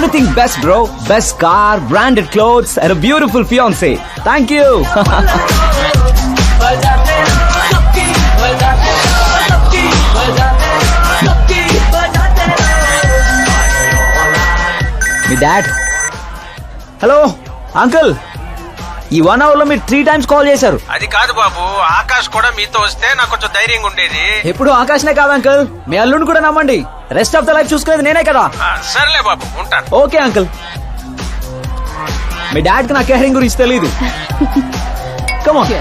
Everything best, bro. Best car, branded clothes, and a beautiful fiancé. Thank you. Me dad. Hello uncle, ఈ 1 hour లో మీరు 3 times call చేశారు. అది కాదు బాబు, ఆకాష్ కూడా మీతో వస్తే నాకు కొంచెం ధైర్యంగా ఉండేది. ఎప్పుడు ఆకాష్నే కాదు అంకుల్, మీ అల్లుని కూడా నమ్మండి. రెస్ట్ ఆఫ్ ద లైఫ్ చూసుకునేది నేనే కదా. సర్లే బాబు, ఉంటాను. Okay uncle. మీ డాడ్ కి నా కేరింగ్ గురించి తెలీదు. Come on.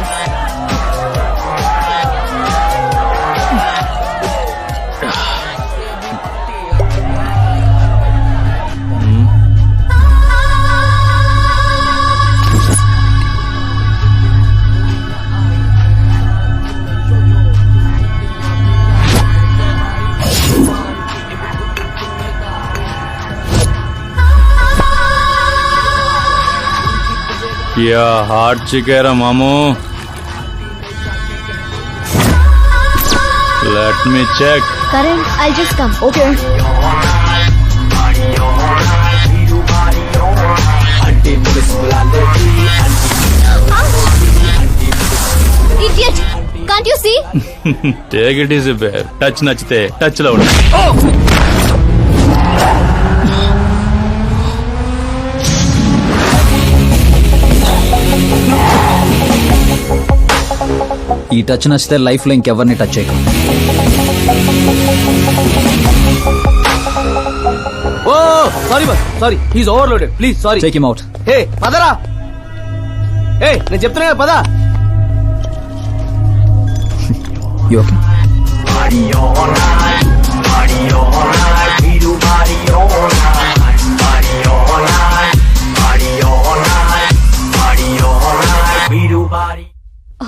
क्या हार्ट चिकेरा मामू. Let me check. Karan, I'll just come. Okay. Idiot! Can't you see? Take it easy, babe. Touch nachte. Touch lo. Oh! ఈ టచ్ నచ్చితే లైఫ్ లో ఇంకెవరిని టచ్ చేయకు. Oh sorry boss, sorry, he's overloaded, please sorry. Take him out. Hey పదరా, hey నేను చెప్తున్నా కదా, పద. You okay?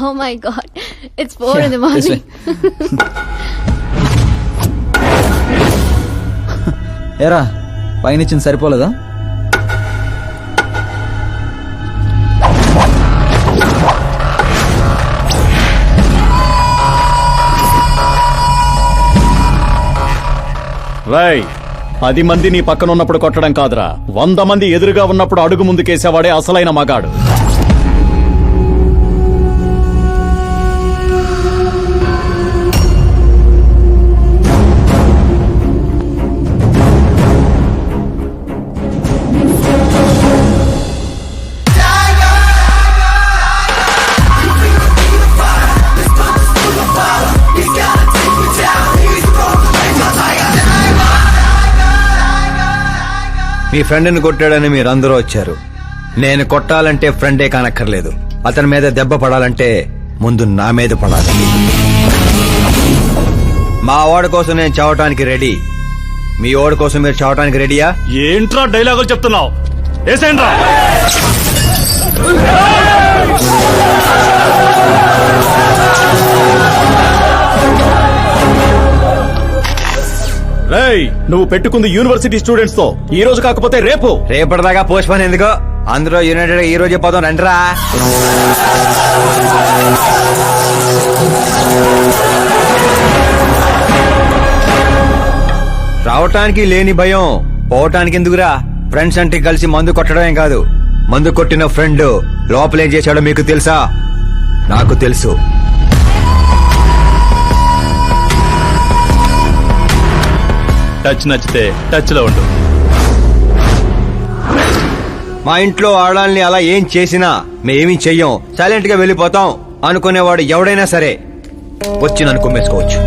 Oh my god. It's 4 in the morning. ఏరా పైనిచ్చింది సరిపోలేదా? రై, 10 మంది నీ పక్కన ఉన్నప్పుడు కొట్టడం కాదురా, 100 మంది ఎదురుగా ఉన్నప్పుడు అడుగు ముందుకేసేవాడే అసలైన మగాడు. మీ ఫ్రెండ్ని కొట్టాడని మీరందరూ వచ్చారు. నేను కొట్టాలంటే ఫ్రెండే కానక్కర్లేదు, అతని మీద దెబ్బ పడాలంటే ముందు నా మీద పడాలి. మా వాడి కోసం నేను చావటానికి రెడీ, మీ వాడి కోసం మీరు చావటానికి రెడీయా? ఏంట్రా డైలాగులు చెప్తున్నావు? ఏసేంట్రా. రేయ్, నువ్వు పెట్టుకుంది యూనివర్సిటీ స్టూడెంట్స్ తో, ఈ రోజు కాకపోతే రేపు. రేపటిదాకా పోస్ట్ పోన్ ఎందుకో, అందరూ యునైటెడ్ ఈ రోజే పోదాం రండిరా. రావటానికి లేని భయం పోవటానికి ఎందుకురా? ఫ్రెండ్స్ అంటే కలిసి మందు కొట్టడమే కాదు, మందు కొట్టిన ఫ్రెండ్ లోపలేం చేశాడో మీకు తెలుసా? నాకు తెలుసు. టచ్ నచ్చితే టచ్ లో ఉండు. మా ఇంట్లో ఆడాలని అలా ఏం చేసినా మేమేమీ చెయ్యం, సైలెంట్ గా వెళ్ళిపోతాం అనుకునేవాడు ఎవడైనా సరే వచ్చి నన్ను కుమ్మేసుకోవచ్చు.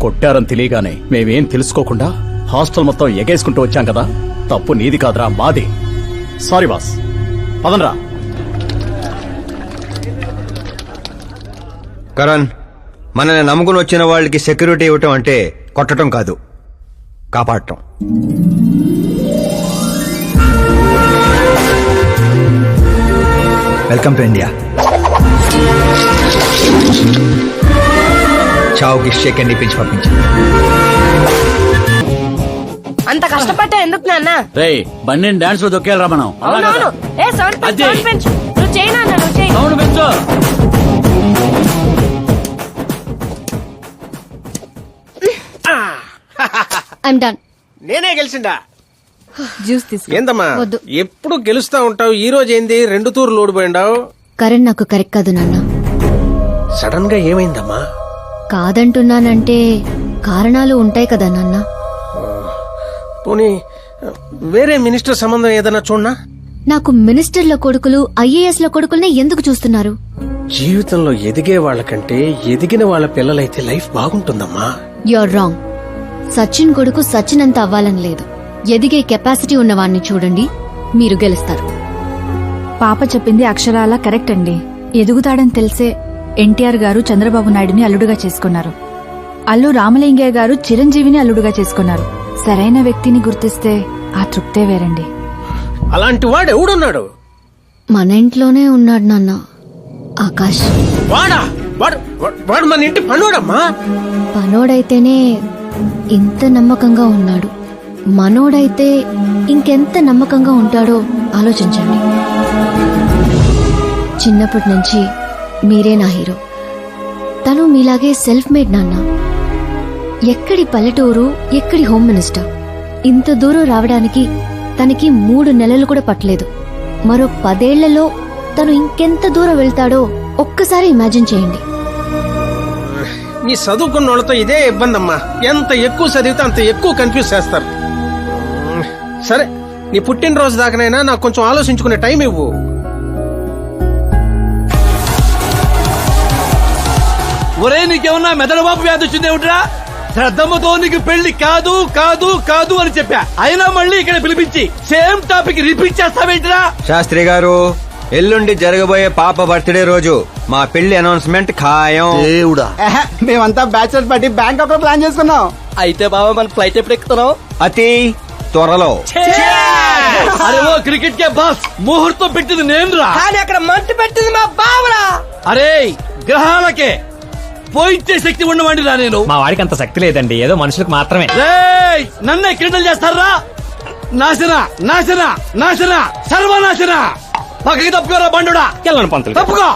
కొట్టారని తెలియగానే మేమేం తెలుసుకోకుండా హాస్టల్ మొత్తం ఎగేసుకుంటూ వచ్చాం కదా, తప్పు నీది కాదురా, మాది. Sorry boss, పదనరా. కరణ్, మనల్ని నమ్ముకుని వచ్చిన వాళ్ళకి సెక్యూరిటీ ఇవ్వటం అంటే కొట్టడం కాదు, కాపాడటం. Welcome to India. చావుకి షేక్ అండ్ ఇప్పించి పంపించాను. అంత కష్టపడ్డా ఎందుకు నాన్న? రేయ్, బండి డాన్స్ లో దొక్కేయాలరా మనం. అవునవును. ఏ సౌండ్ పెంచు, నువ్వు చేయి నాన్న, నువ్వు చేయి. సౌండ్ పెంచు. I'm done. నేనే గెలిచిండా? జ్యూస్ తీసుకో. ఏందమ్మా వద్దు. ఎప్పుడు గెలుస్తా ఉంటావు, ఈ రోజు ఏంది 2 తూర్లు ఓడిపోయిండావు? కరణ్ నాకు కరెక్ట్ కాదు నాన్న. సడన్ గా ఏమైందమ్మా? కాదంటున్నానంటే కారణాలు ఉంటాయి కదా నాన్న. పోనీ వేరే మినిస్టర్ సంబంధం ఏదైనా చూడనా? నాకు మినిస్టర్ల కొడుకులు ఐఏఎస్ ల కొడుకులనే ఎందుకు చూస్తున్నారు? జీవితంలో ఎదిగే వాళ్ళకంటే ఎదిగిన వాళ్ళ పిల్లలైతే లైఫ్ బాగుంటుందమ్మా. You're wrong. సచిన్ కొడుకు సచిన్ అంత అవ్వాలని లేదు. ఎదిగే కెపాసిటీ ఉన్నవాణ్ణి చూడండి, మీరు గెలుస్తారు. పాప చెప్పింది అక్షరాలా కరెక్ట్ అండి. ఎదుగుతాడని తెలిసే ఎన్టీఆర్ గారు చంద్రబాబు నాయుడిని అల్లుడుగా చేసుకున్నారు. అల్లు రామలింగయ్య గారు చిరంజీవిని అల్లుడుగా చేసుకున్నారు. సరైన వ్యక్తిని గుర్తిస్తే ఆ తృప్తే వేరండి. అలాంటి వాడు ఎవడున్నాడు? మన ఇంట్లోనే ఉన్నాడు నాన్న, ఆకాష్. వాడా? వాడు మన ఇంటి పనుడమ్మా. పనోడైతేనే ఇంత నమ్మకంగా ఉన్నాడు. మనోడైతే ఇంకెంత నమ్మకంగా ఉంటాడో ఆలోచించండి. చిన్నప్పటి నుంచి మీరే నా హీరో. తను మీలాగే సెల్ఫ్ మేడ్ నాన్న. ఎక్కడి పల్లెటూరు, ఎక్కడి హోమ్ మినిస్టర్. ఇంత దూరం రావడానికి తనకి 3 నెలలు కూడా పట్టలేదు. మరో 10 ఏళ్లలో తను ఇంకెంత దూరం వెళ్తాడో ఒక్కసారి ఇమాజిన్ చేయండి. మీ చదువుకున్న వాళ్ళతో ఇదే ఇబ్బంది అమ్మా. ఎంత ఎక్కువ చదివితే అంత ఎక్కువ కన్ఫ్యూజ్ చేస్తారు. సరే, నీ పుట్టినరోజు దాకానైనా నాకు కొంచెం ఆలోచించుకునే టైం ఇవ్వు. ఒరే నీకేమన్నా మెదడుబాబు వ్యాధి వచ్చిందేమిట్రా? శ్రద్ధమ్మతో నీకు పెళ్లి కాదు కాదు కాదు అని చెప్పా, అయినా మళ్ళీ ఇక్కడ పిలిపించి సేమ్ టాపిక్ రిపీట్ చేస్తావేంటిరా? శాస్త్రి గారు, ఎల్లుండి జరగబోయే పాప బర్త్డే రోజు మా పెళ్లి అనౌన్స్మెంట్ ఖాయం. దేవుడా, మేమంతా బ్యాచులర్ పార్టీ బ్యాంకాక్ లో ప్లాన్ చేసుకున్నాం. అయితే బాబా మన ఫ్లైట్ ఎప్పుడు ఎక్కుతున్నాం? అతి త్వరలో. అరే ఓ క్రికెట్ కే బాస్, ముహూర్తం పెట్టింది నేను రా. అక్కడ మంట పెట్టింది మా బావరా. అరే గ్రహాలకే పోయించే శక్తి ఉన్నవాడిని రా నేను. మా వాడికి అంత శక్తి లేదండి, ఏదో మనుషులకు మాత్రమే. రేయ్, నన్నే క్రీడలు చేస్తారా? నాశన నాశన నాశన సర్వనాశన. పక్కకి తప్పుకోరా బండుడా. వెళ్ళను పంతులు. తప్పుకో.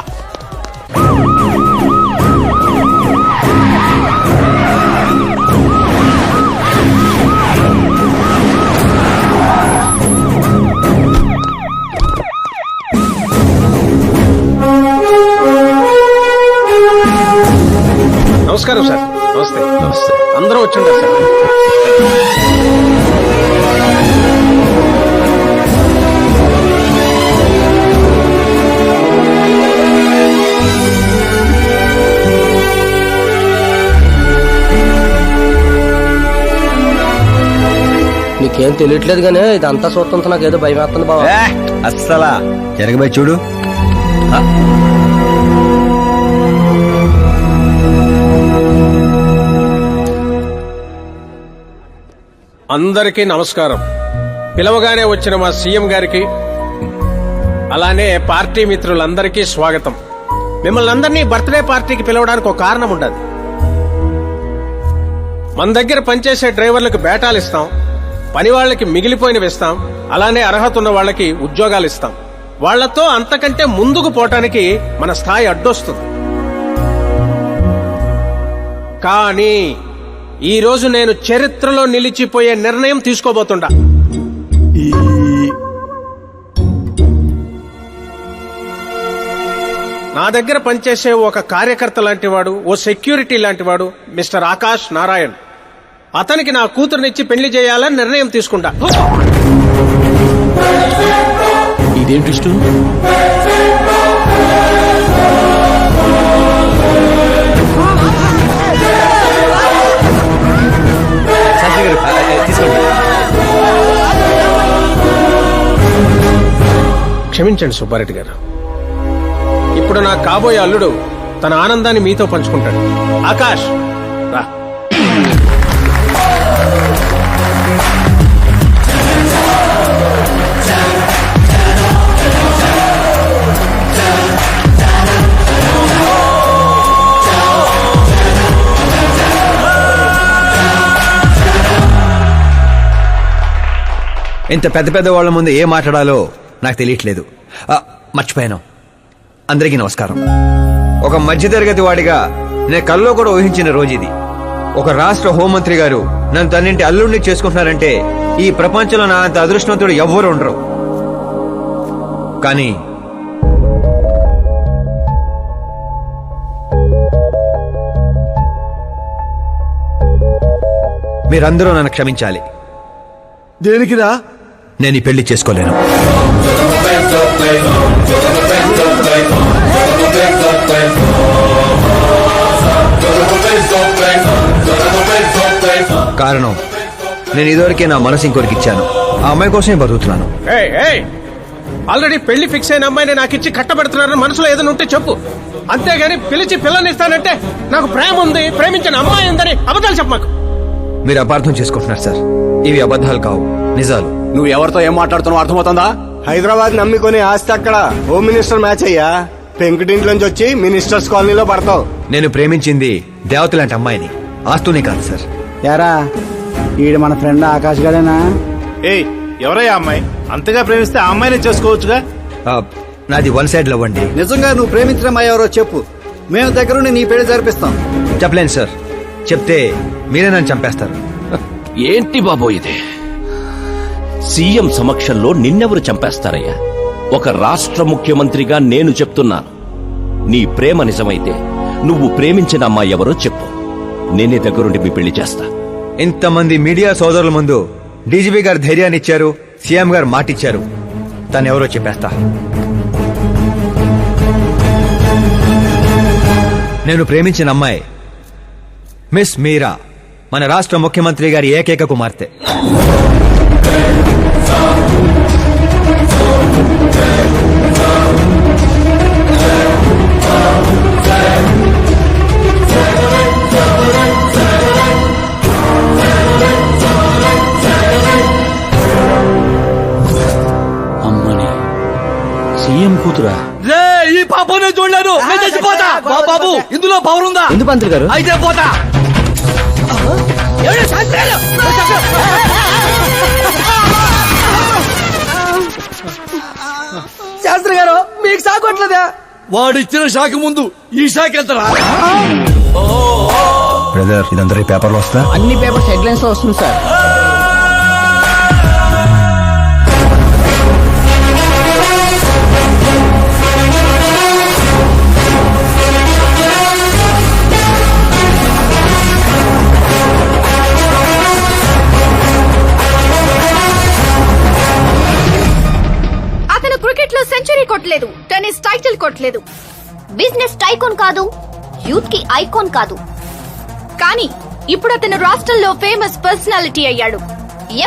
నమస్కారం సార్. నమస్తే. నమస్తే. అందరూ వచ్చిండ్రా సార్. నీకేం తెలియట్లేదు గానీ ఇదంతా చూస్తుంటే నాకు ఏదో భయం వేస్తుంది బాబా. అస్సలా జరగబోయి చూడు. అందరికీ నమస్కారం. పిలవగానే వచ్చిన మా సీఎం గారికి, అలానే పార్టీ మిత్రులందరికీ స్వాగతం. మిమ్మల్ని అందరినీ బర్త్డే పార్టీకి పిలవడానికి ఒక కారణం ఉండదు. మన దగ్గర పనిచేసే డ్రైవర్లకు బేటాలు ఇస్తాం, పని వాళ్ళకి మిగిలిపోయినవి ఇస్తాం, అలానే అర్హత ఉన్న వాళ్ళకి ఉద్యోగాలు ఇస్తాం. వాళ్లతో అంతకంటే ముందుకు పోవటానికి మన స్థాయి అడ్డొస్తుంది. కానీ ఈ రోజు నేను చరిత్రలో నిలిచిపోయే నిర్ణయం తీసుకోబోతుండా. నా దగ్గర పనిచేసే ఒక కార్యకర్త లాంటివాడు, ఓ సెక్యూరిటీ లాంటివాడు మిస్టర్ ఆకాష్ నారాయణ్. అతనికి నా కూతురునిచ్చి పెళ్లి చేయాలని నిర్ణయం తీసుకుంటా. ఇదేంటి ఇష్టం? క్షమించండి సుబ్బారెడ్డి గారు. ఇప్పుడు నా కాబోయే అల్లుడు తన ఆనందాన్ని మీతో పంచుకుంటాడు. ఆకాష్ రా. ఇంత పెద్ద పెద్ద వాళ్ళ ముందు ఏం మాట్లాడాలో నాకు తెలియట్లేదు. మర్చిపోయాను. అందరికీ నమస్కారం. ఒక మధ్యతరగతి వాడిగా నేను కల్లో కూడా ఊహించిన రోజు ఇది. ఒక రాష్ట్ర హోంమంత్రి గారు నన్ను తన్నింటి అల్లుడిని చేసుకుంటున్నారంటే ఈ ప్రపంచంలో నా అంత అదృష్టవంతుడు ఎవ్వరు ఉండరు. కానీ మీరందరూ నన్ను క్షమించాలి. దేనికిరా? నేను ఈ పెళ్లి చేసుకోలేను. కారణం, నేను ఇదివరకే నా మనసు ఇంకొరికి ఇచ్చాను. ఆ అమ్మాయి కోసమే బతుకుతున్నాను. ఆల్రెడీ పెళ్లి ఫిక్స్ అయిన అమ్మాయిని నాకు ఇచ్చి కట్టబెడుతున్నారని మనసులో ఏదైనా ఉంటే చెప్పు. అంతేగాని పిలిచి పిల్లనిస్తానంటే నాకు ప్రేమ ఉంది, ప్రేమించిన అమ్మాయి ఉందని అబద్ధాలు చెప్పమాకు. మీరు అపార్థం చేసుకుంటున్నారు సార్. ఇవి అబద్ధాలు కావు, నిజాలు. నువ్వు ఎవరితో ఏం మాట్లాడుతున్నావు అర్థమవుతుందా? హైదరాబాద్ నమ్మికొని ఆస్తి అక్కడ హోమ్ మినిస్టర్ మ్యాచ్ అయ్యా. పెంకుటింట్లోంచి వచ్చి మినిస్టర్స్ కాలనీలో పడతావు. నేను ప్రేమించింది దేవత లాంటి అమ్మాయిని, ఆస్తునే కాదు సార్. యారా ఈడు మన ఫ్రెండ్ ఆకాష్ గారేనా? ఏయ్, ఎవరయ్యా అమ్మాయి? అంతగా ప్రేమిస్తే ఆ అమ్మాయినే చేసుకోవచ్చుగా. నాది వన్ సైడ్ లవ్ అండి. నిజంగా నువ్వు ప్రేమించిన అమ్మాయి ఎవరో చెప్పు, మేము దగ్గరుండి నీ పెళ్లి జరిపిస్తాం. చెప్పలేను సార్. చెప్తే మీరే నన్ను చంపేస్తారు. ఏంటి బాబో ఇది? సీఎం సమక్షంలో నిన్నెవరు చంపేస్తారయ్యా? ఒక రాష్ట్ర ముఖ్యమంత్రిగా నేను చెప్తున్నాను, నీ ప్రేమ నిజమైతే నువ్వు ప్రేమించిన అమ్మాయి ఎవరో చెప్పు, నేనే దగ్గరుండి మీ పెళ్లి చేస్తా. ఇంతమంది మీడియా సోదరుల ముందు డీజీపీ గారు ధైర్యాన్ని ఇచ్చారు, సీఎం గారు మాటిచ్చారు. తను ఎవరో చెప్పేస్తా. నేను ప్రేమించిన అమ్మాయి మిస్ మీరా, మన రాష్ట్ర ముఖ్యమంత్రి గారి ఏకైక కుమార్తె. అమ్మని సీఎం కూతురా? రే, ఈ పాపనే చూడలేను. నేను చచ్చిపోతా. బాబు, ఇందులో పవర్ ఉందా? ఎందుకు పంతులు గారు? అయితే పోతా. శాస్త్రి గారు మీకు సాగొట్లేదా? వాడిచ్చిన షాక్ ముందు ఈ షాక్ ఎంతరా? బ్రదర్, ఇదంతా పేపర్లో వస్తా. అన్ని పేపర్స్ హెడ్లైన్స్ లో వస్తుంది సార్. అతను క్రికెట్ లో సెంచరీ కొట్టలేదు, టెన్నిస్ టైటిల్ కొట్టలేదు, బిజినెస్ టైకోన్ కాదు, యూత్ కి ఐకాన్ కాదు. కానీ ఇప్పుడు అతను రాష్ట్రంలో ఫేమస్ పర్సనాలిటీ అయ్యాడు.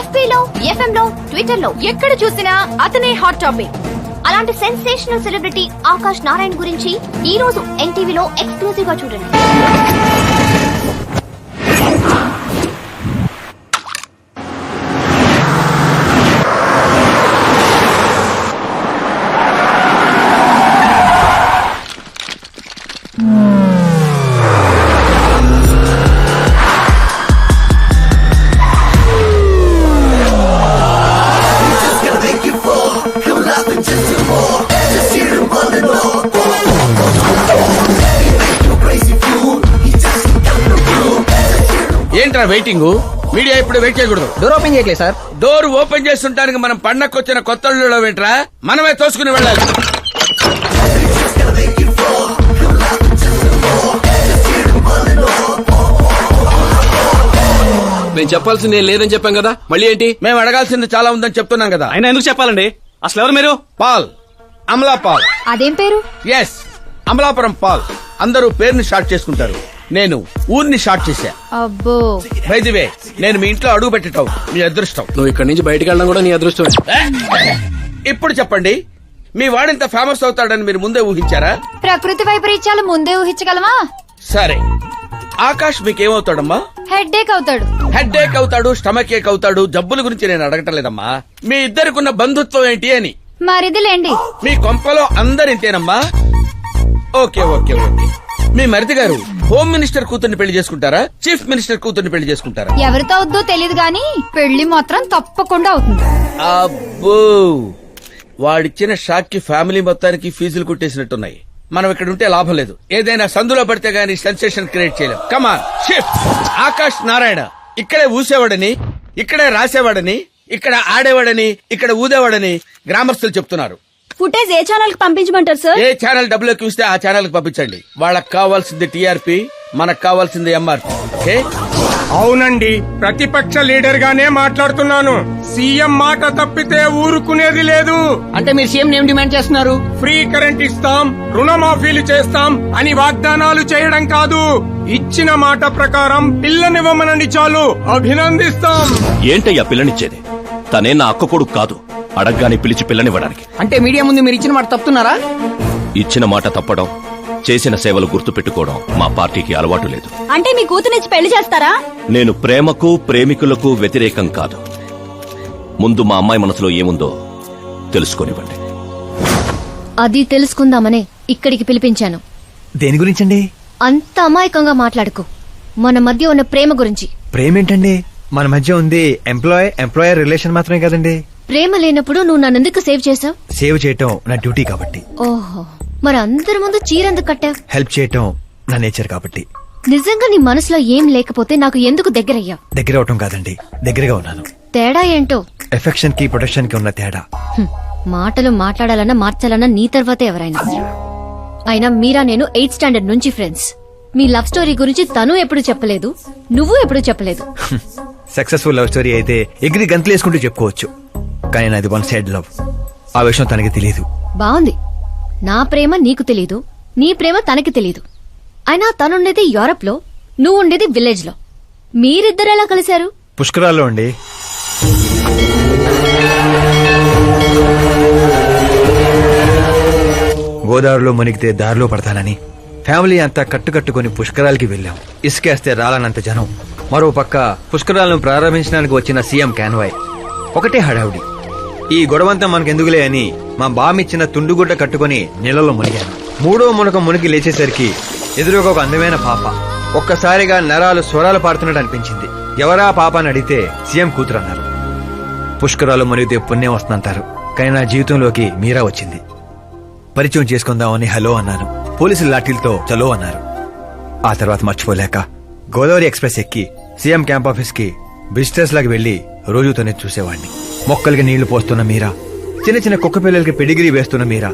ఎఫ్బీలో, ఎఫ్ఎం లో, ట్విట్టర్ లో ఎక్కడ చూసినా అతనే హాట్ టాపిక్. అలాంటి సెన్సేషనల్ సెలబ్రిటీ ఆకాష్ నారాయణ్ గురించి ఈ రోజు ఎన్టీవీలో ఎక్స్క్లూజివ్ గా చూడండి. ఏంట్రా వెయిటింగ్? మీడియా ఇప్పుడు వెయిట్ చేయకూడదు. డోర్ ఓపెన్ చేయట్లేదు సార్. డోర్ ఓపెన్ చేస్తుంటానికి మనం పండక్కొచ్చిన కొత్త ఇళ్ళలో ఏంట్రా? మనమే తోసుకుని వెళ్ళాలి. మేము చెప్పాల్సింది లేదని చెప్పాం కదా, మళ్ళీ ఏంటి? మేము అడగాల్సింది చాలా ఉందని చెప్తున్నాం కదా. అయినా ఎందుకు చెప్పాలండి? అసలు ఎవరు మీరు? Paul, Amala Paul. అదేం పేరు? Yes, Amalapuram Paul. అందరూ పేరుని షార్ట్ చేసుకుంటారు, నేను ఊరిని షార్ట్ చేశా. అబ్బో, బై ది వే, నేను మీ ఇంట్లో అడుగు పెట్టటం మీ అదృష్టం. నువ్వు ఇక్కడి నుంచి బయటకు వెళ్ళడం కూడా నీ అదృష్టం. ఇప్పుడు చెప్పండి, మీ వాడింత ఫేమస్ అవుతాడని మీరు ముందే ఊహించారా? ప్రకృతి వైపరీత్యాలు ముందే ఊహించగలమా? సరే, ఆకాష్ మీకేమవుతాడమ్మా? హెడ్ఏక్ అవుతాడు. హెడ్ ఏక్ అవుతాడు, స్టమక్ ఏక్ అవుతాడు. జబ్బుల గురించి నేను అడగటం లేదమ్మా, మీ ఇద్దరికున్న బంధుత్వం ఏంటి అని. మరిదిలేండి. మీ కొంపలో అందరింతేనమ్మా? Okay okay okay. మీ మరిది గారు హోమ్ మినిస్టర్ కూతుర్ని పెళ్లి చేసుకుంటారా, చీఫ్ మినిస్టర్ కూతుర్ని పెళ్లి చేసుకుంటారా? ఎవరితో అవుద్దో తెలియదు గాని పెళ్లి మాత్రం తప్పకుండా అవుతుంది. అబ్బో, వాడిచ్చిన షాక్ కి ఫ్యామిలీ మొత్తానికి ఫీజులు కుట్టేసినట్టున్నాయి. మనం ఇక్కడ ఉంటే లాభం లేదు. ఏదైనా సందులో పడితే గానీ సెన్సేషన్ క్రియేట్ చేయలేం. Come on shift. ఆకాష్ నారాయణ ఇక్కడే ఊసేవాడని, ఇక్కడే రాసేవాడని, ఇక్కడ ఆడేవాడని, ఇక్కడ ఊదేవాడని గ్రామస్తులు చెప్తున్నారు. ఫుటేజ్ ఏ ఛానల్ కి పంపించమంటారు సార్? ఏ ఛానల్ డబ్బులోకి ఇస్తే ఆ ఛానల్ కి పంపించండి. వాళ్ళకి కావాల్సింది టీఆర్పీ, మనకు కావాల్సింది ఎంఆర్పీ. ఓకే? అవునండి, ప్రతిపక్ష లీడర్ గానే మాట్లాడుతున్నాను. సీఎం మాట తప్పితే ఊరుకునేది లేదు. అంటే మీరు సీఎం ఏం డిమాండ్ చేస్తున్నారు? ఫ్రీ కరెంట్ ఇస్తాం, రుణమాఫీలు చేస్తాం అని వాగ్దానాలు చేయడం కాదు, ఇచ్చిన మాట ప్రకారం పిల్లనివ్వమనండి చాలు, అభినందిస్తాం. ఏంటయ్యా పిల్లనిచ్చేది? తనే నా అక్క కొడుకు కాదు, అడగ్గానే పిలిచి పిల్లనివ్వడానికి. అంటే మీడియా ముందు మీరు ఇచ్చిన మాట తప్పుతున్నారా? ఇచ్చిన మాట తప్పడం, చేసిన సేవలు గుర్తుపెట్టుకోవడం మా పార్టీకి అలవాటు లేదు. అంటే మీ కూతురిచ్చి పెళ్లి చేస్తారా? నేను ప్రేమకు ప్రేమికులకు వ్యతిరేకం కాదు. ముందు మా అమ్మాయి మనసులో ఏముందో తెలుసుకోనివ్వండి. అది తెలుసుకుందామనే ఇక్కడికి పిలిపించాను. దేని గురించండి? అంత అమాయకంగా మాట్లాడుకో. మన మధ్య ఉన్న ప్రేమ గురించి. ప్రేమేంటండి? మన మధ్య ఉంది ఎంప్లాయర్ రిలేషన్ మాత్రమే కదండి. ప్రేమ లేనప్పుడు నువ్వు నన్నెందుకు సేవ్ చేసావు? సేవ్ చేయటం నా డ్యూటీ కాబట్టి. ఓహో, మరి అందరి ముందు చీరెందుకు కట్టావు? హెల్ప్ చేయటం నా నేచర్ కాబట్టి. నిజంగా నీ మనసులో ఏం లేకపోతే నాకు ఎందుకు దగ్గరయ్యావు? దగ్గర అవటం కాదండి, దగ్గరగా ఉన్నాను. తేడా ఏంటో? ఎఫెక్షన్ కి ప్రొటెక్షన్ కి ఉన్న తేడా. మాటలు మాట్లాడాలన్నా మార్చాలన్నా నీ తర్వాతే ఎవరైనా. అయినా మీరా నేను 8th స్టాండర్డ్ నుంచి ఫ్రెండ్స్. మీ లవ్ స్టోరీ గురించి తను ఎప్పుడు చెప్పలేదు, నువ్వు ఎప్పుడు చెప్పలేదు. సక్సెస్ఫుల్ లవ్ స్టోరీ అయితే ఎగిరి గంతులు వేసుకుంటూ చెప్పుకోవచ్చు, కానీ నాది వన్ సైడ్ లవ్. ఆ విషయం తనకి తెలియదు. బాగుంది. నా ప్రేమ నీకు తెలీదు, నీ ప్రేమ తనకి తెలీదు. అయినా తనుండేది యూరప్ లో, నువ్వు ఉండేది విలేజ్ లో. మీరిద్దరు ఎలా కలిశారు? పుష్కరాల్లో అండి. గోదావరిలో మునిగితే దారిలో పడతానని ఫ్యామిలీ అంతా కట్టుకట్టుకుని పుష్కరాలకి వెళ్ళాం. ఇసుకేస్తే రాలనంత జనం. మరో పక్క పుష్కరాలను ప్రారంభించడానికి వచ్చిన సీఎం కాన్వాయ్. ఒకటే హడావుడి. ఈ గొడవంతా మనకెందుకులే అని మా బామిచ్చిన తుండుగుడ్డ కట్టుకుని నీళ్ళలో మునిగాను. మూడో మునక మునిగి లేచేసరికి ఎదురుగా ఒక అందమైన పాప. ఒక్కసారిగా నరాలు స్వరాలు పాడుతున్నట్టు అనిపించింది. ఎవరా పాప అని అడిగితే సీఎం కూతురు అన్నారు. పుష్కరాలు మునిగితే పుణ్యం వస్తుందంటారు, కానీ నా జీవితంలోకి మీరా వచ్చింది. పరిచయం చేసుకుందామని హలో అన్నాను. పోలీసులు లాఠీలతో చలో అన్నారు. ఆ తర్వాత మర్చిపోలేక గోదావరి ఎక్స్ప్రెస్ ఎక్కి సీఎం క్యాంప్ ఆఫీస్ కి విజిటర్స్ లాగా వెళ్లి రోజుతోనే చూసేవాడిని. మొక్కలకి నీళ్లు పోస్తున్న మీరా, చిన్న చిన్న కుక్క పిల్లలకి పెడిగిరీ వేస్తున్న మీరా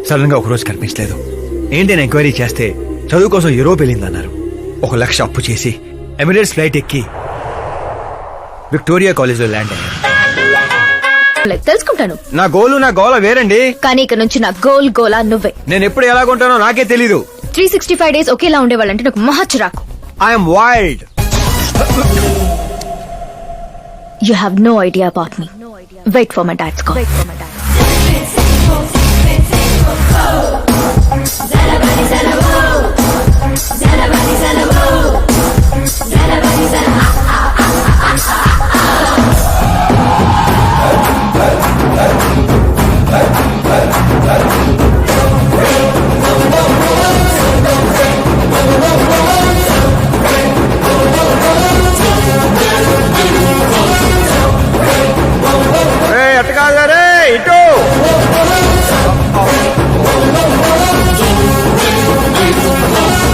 సడన్ గా ఒకరోజు కనిపించలేదు. ఏంటని ఎంక్వైరీ చేస్తే చదువు కోసం యూరోప్ వెళ్ళిందన్నారు. 1 లక్ష అప్పు చేసి ఎమిరేట్స్ ఫ్లైట్ ఎక్కి విక్టోరియా కాలేజ్ లో ల్యాండ్ అయ్యాను. తెలుసుకుంటాను. నా గోలు నా గోల వేరండి, కానీ ఇక నుంచి నా గోలా నువ్వే. నేను ఎప్పుడు ఎలాగుంటానో నాకే తెలీదు. 365 days ఒకేలా ఉండేవాళ్ళంటే నాకు మహా చిరాకు. I'm wild. You have no idea about me. Wait for my dad's call.